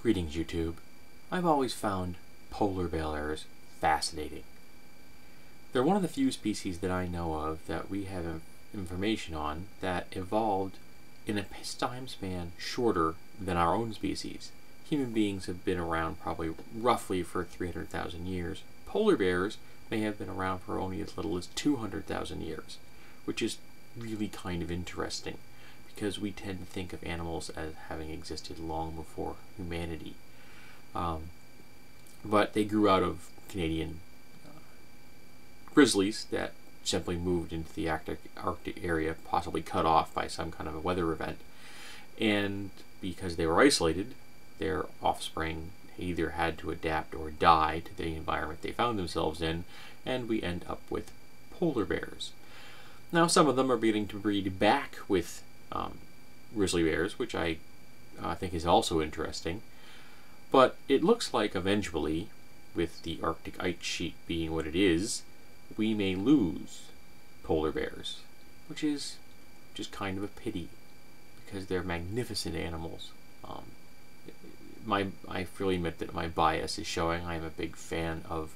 Greetings, YouTube. I've always found polar bears fascinating. They're one of the few species that I know of that we have information on that evolved in a time span shorter than our own species. Human beings have been around probably roughly for 300,000 years. Polar bears may have been around for only as little as 200,000 years, which is really kind of interesting, because we tend to think of animals as having existed long before humanity. But they grew out of Canadian grizzlies that simply moved into the Arctic area, possibly cut off by some kind of a weather event. And because they were isolated, their offspring either had to adapt or die to the environment they found themselves in, and we end up with polar bears. Now, some of them are beginning to breed back with grizzly bears, which I think is also interesting. But it looks like eventually, with the Arctic ice sheet being what it is, we may lose polar bears, which is just kind of a pity, because they're magnificent animals. I freely admit that my bias is showing. I am a big fan of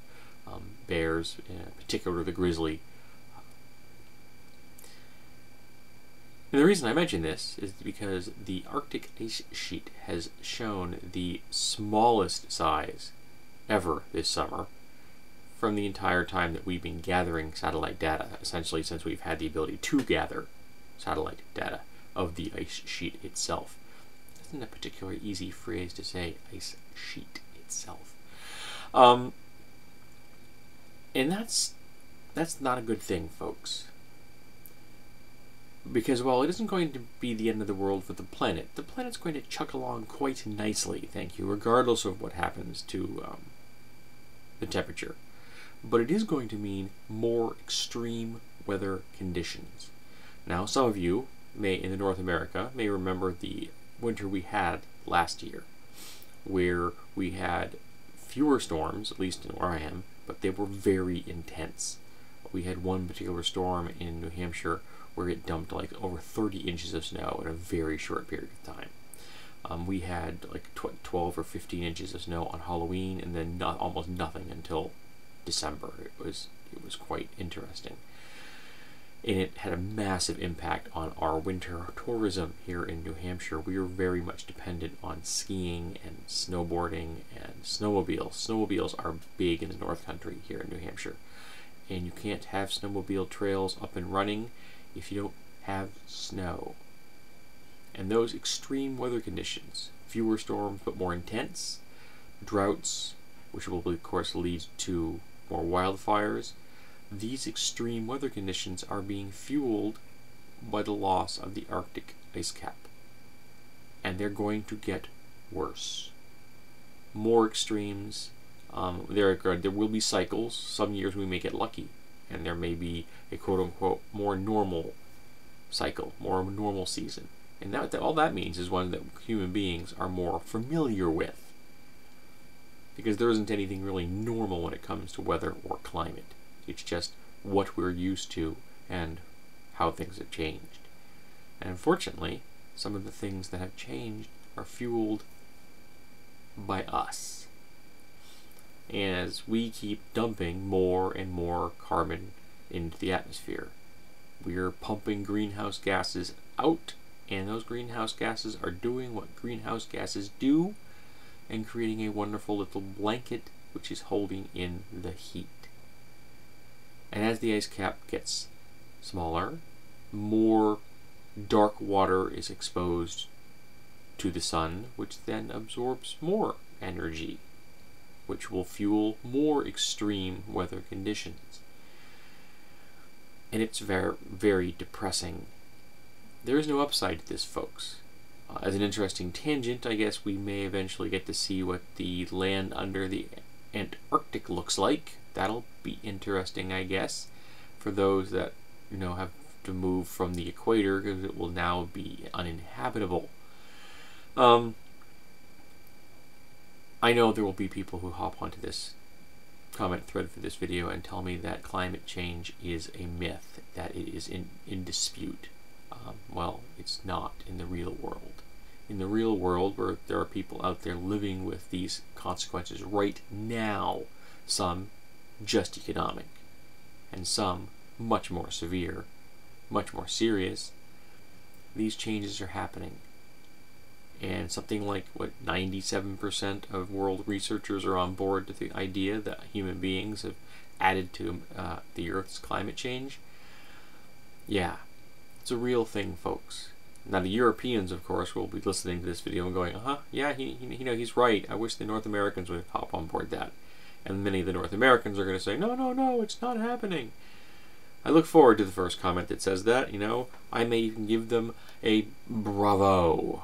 bears, in particular the grizzly. And the reason I mention this is because the Arctic ice sheet has shown the smallest size ever this summer from the entire time that we've been gathering satellite data, essentially since we've had the ability to gather satellite data of the ice sheet itself. Isn't a particularly easy phrase to say, ice sheet itself. And that's not a good thing, folks. Because while it isn't going to be the end of the world for the planet's going to chuck along quite nicely, thank you, regardless of what happens to the temperature. But it is going to mean more extreme weather conditions. Now, some of you in North America may remember the winter we had last year, where we had fewer storms, at least where I am, but they were very intense. We had one particular storm in New Hampshire where it dumped like over 30 inches of snow in a very short period of time. We had like 12 or 15 inches of snow on Halloween, and then almost nothing until December. It was quite interesting, and it had a massive impact on our winter tourism here in New Hampshire. We are very much dependent on skiing and snowboarding and snowmobiles. Snowmobiles are big in the North Country here in New Hampshire, and you can't have snowmobile trails up and running if you don't have snow. And those extreme weather conditions, fewer storms but more intense, droughts, which will of course lead to more wildfires, these extreme weather conditions are being fueled by the loss of the Arctic ice cap. And they're going to get worse. More extremes. There will be cycles. Some years we may get lucky, and there may be a quote-unquote more normal cycle, more normal season. And all that means is one that human beings are more familiar with, because there isn't anything really normal when it comes to weather or climate. It's just what we're used to and how things have changed. And unfortunately, some of the things that have changed are fueled by us. And as we keep dumping more and more carbon into the atmosphere, we're pumping greenhouse gases out, and those greenhouse gases are doing what greenhouse gases do and creating a wonderful little blanket which is holding in the heat. And as the ice cap gets smaller, more dark water is exposed to the sun, which then absorbs more energy, which will fuel more extreme weather conditions. And it's very, very depressing. There is no upside to this, folks. As an interesting tangent, I guess we may eventually get to see what the land under the Antarctic looks like. That'll be interesting, I guess, for those that have to move from the equator, because it will now be uninhabitable. I know there will be people who hop onto this comment thread for this video and tell me that climate change is a myth, that it is in dispute. Well, it's not in the real world. in the real world, where there are people out there living with these consequences right now, some just economic, and some much more severe, much more serious, these changes are happening. And something like, 97% of world researchers are on board with the idea that human beings have added to the Earth's climate change. Yeah, it's a real thing, folks. Now, the Europeans, of course, will be listening to this video and going, yeah, he's right. I wish the North Americans would hop on board that. And many of the North Americans are going to say, no, it's not happening. I look forward to the first comment that says that. I may even give them a bravo.